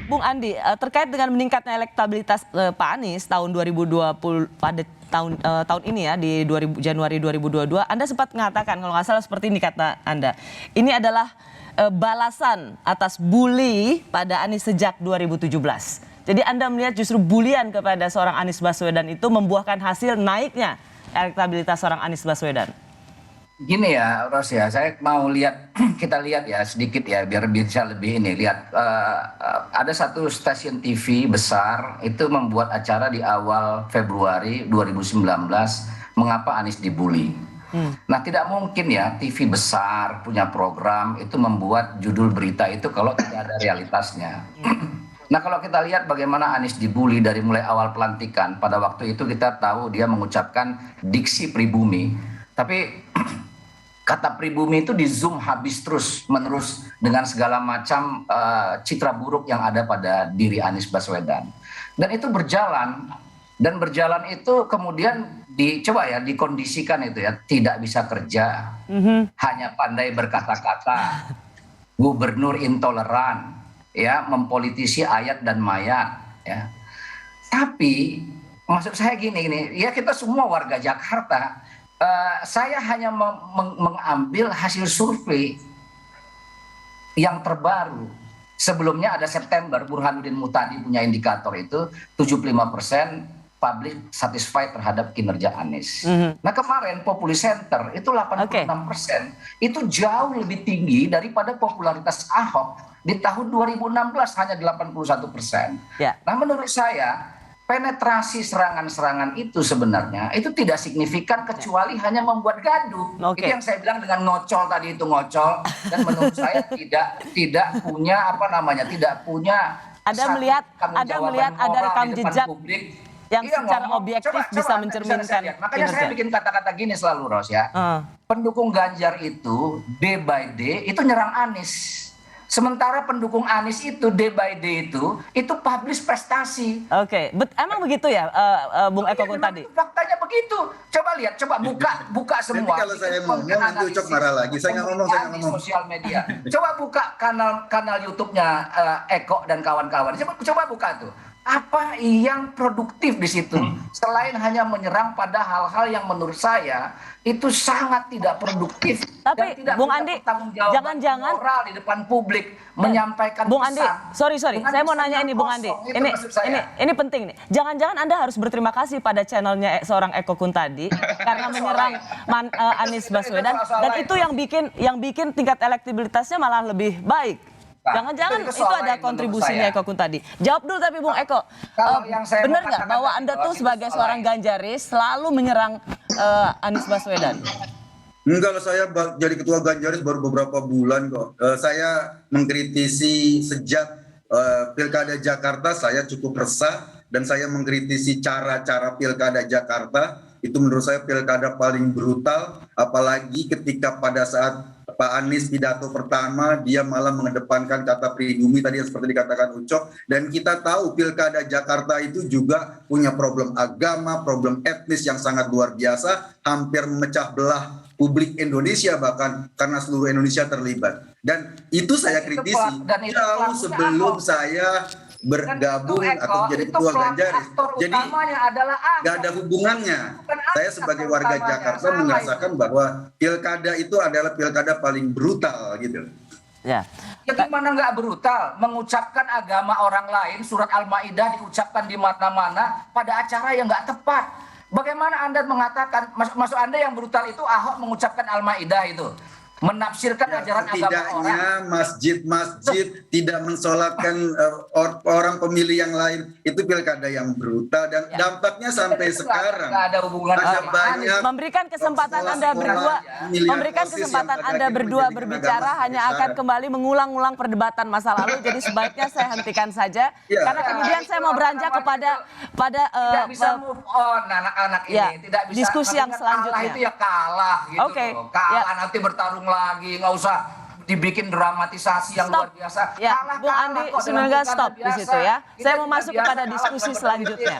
Bung Andi, terkait dengan meningkatnya elektabilitas Pak Anies tahun 2020 pada tahun ini ya di Januari 2022, Anda sempat mengatakan kalau nggak salah seperti ini kata Anda, ini adalah balasan atas bully pada Anies sejak 2017. Jadi Anda melihat justru bulian kepada seorang Anies Baswedan itu membuahkan hasil naiknya elektabilitas seorang Anies Baswedan. Gini ya, Ros ya, saya mau lihat, kita lihat ya sedikit ya, biar bisa lebih ini. Lihat, ada satu stasiun TV besar, itu membuat acara di awal Februari 2019, mengapa Anies dibully. Nah tidak mungkin ya TV besar punya program, itu membuat judul berita itu kalau tidak ada realitasnya. Nah kalau kita lihat bagaimana Anies dibully dari mulai awal pelantikan, pada waktu itu kita tahu dia mengucapkan diksi pribumi, tapi kata pribumi itu di zoom habis terus menerus dengan segala macam citra buruk yang ada pada diri Anies Baswedan. Dan itu berjalan, dan berjalan itu kemudian dicoba ya dikondisikan itu ya, tidak bisa kerja, hanya pandai berkata-kata, gubernur intoleran, ya mempolitisi ayat dan mayat, ya. Tapi maksud saya gini, ya kita semua warga Jakarta. Saya hanya mengambil hasil survei yang terbaru. Sebelumnya ada September, Burhanuddin Muhtadi punya indikator itu 75% public satisfied terhadap kinerja Anies. Nah kemarin Populi Center itu 86%. Itu jauh lebih tinggi daripada popularitas Ahok di tahun 2016 hanya 81%. Nah menurut saya penetrasi serangan-serangan itu sebenarnya itu tidak signifikan kecuali hanya membuat gaduh. Itu yang saya bilang dengan ngocol tadi, itu ngocol, dan menurut saya tidak punya tidak punya. Anda melihat ada rekam jejak publik yang secara objektif bisa mencerminkan. Makanya saya bikin kata-kata gini selalu, Ros ya. Pendukung Ganjar itu day by day itu nyerang Anies. Sementara pendukung Anies itu day by day itu publish prestasi. Emang begitu ya, Bung Eko tadi? Faktanya begitu. Coba lihat, coba buka semua. Nanti kalau saya ngomong nanti Ucok marah lagi. Saya nggak ngomong. Di sosial media. Coba buka kanal YouTube-nya Eko dan kawan-kawan. Coba buka tuh. Apa yang produktif di situ selain hanya menyerang pada hal-hal yang menurut saya itu sangat tidak produktif. Tapi dan tidak Bung Andi, jangan-jangan moral di depan publik menyampaikan Bung Andi, pesan. sorry, saya mau nanya ini Bung Andi. Ini penting nih. Jangan-jangan Anda harus berterima kasih pada channelnya seorang Eko Kuntadi karena menyerang Anies Baswedan, dan itu yang bikin tingkat elektabilitasnya malah lebih baik. Jangan-jangan itu ada kontribusinya Eko Kuntadi. Jawab dulu tapi Bung Eko, benar nggak bahwa Anda tuh sebagai seorang Ganjaris selalu menyerang Anies Baswedan? Enggak, saya jadi ketua Ganjaris baru beberapa bulan kok. Saya mengkritisi sejak Pilkada Jakarta, saya cukup resah, dan saya mengkritisi cara-cara Pilkada Jakarta. Itu menurut saya pilkada paling brutal, apalagi ketika pada saat Pak Anies pidato pertama dia malah mengedepankan kata pribumi tadi yang seperti dikatakan Ucok, dan kita tahu pilkada Jakarta itu juga punya problem agama, problem etnis yang sangat luar biasa, hampir memecah belah publik Indonesia bahkan karena seluruh Indonesia terlibat. Dan itu saya kritisi jauh sebelum saya bergabung atau menjadi ketua Ganjaris. Jadi nggak ada hubungannya. Saya sebagai warga Jakarta merasakan bahwa pilkada itu adalah pilkada paling brutal gitu. Ya gimana nggak brutal mengucapkan agama orang lain, surat Al-Maidah diucapkan di mana-mana pada acara yang nggak tepat. Bagaimana Anda mengatakan, maksud Anda yang brutal itu Ahok mengucapkan Al-Maidah itu menafsirkan ajaran agama orang. Setidaknya masjid-masjid tidak mensolatkan orang pemilih yang lain, itu pilkada yang brutal, dan dampaknya sampai sekarang ada hubungan banyak memberikan kesempatan Anda berdua berbicara hanya akan kembali mengulang-ulang perdebatan masa lalu. Jadi sebaiknya saya hentikan saja karena kemudian saya mau beranjak kepada tidak bisa move on anak-anak ini, tidak bisa diskusi yang selanjutnya. Kalah itu ya kalah gitu. Kalah nanti bertarung lagi, nggak usah dibikin dramatisasi yang luar biasa. Bung Andi, semoga stop di situ ya. Saya mau masuk kepada diskusi selanjutnya.